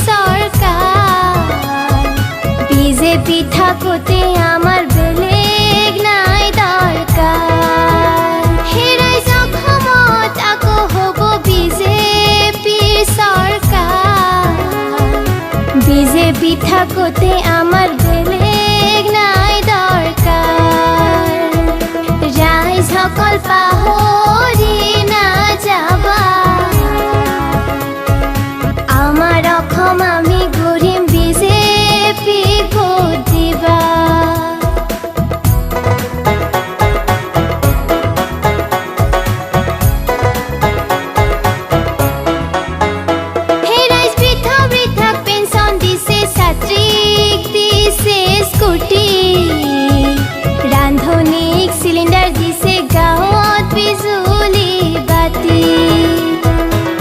সরকার BJP থাকতে আমার বেলেগ নাই দরকার হেরাই জখমত আকো হব বিজেপি সরকার বিজেপি থাকতে আমার বেলেগ নাই দরকার রাইজ সকল পা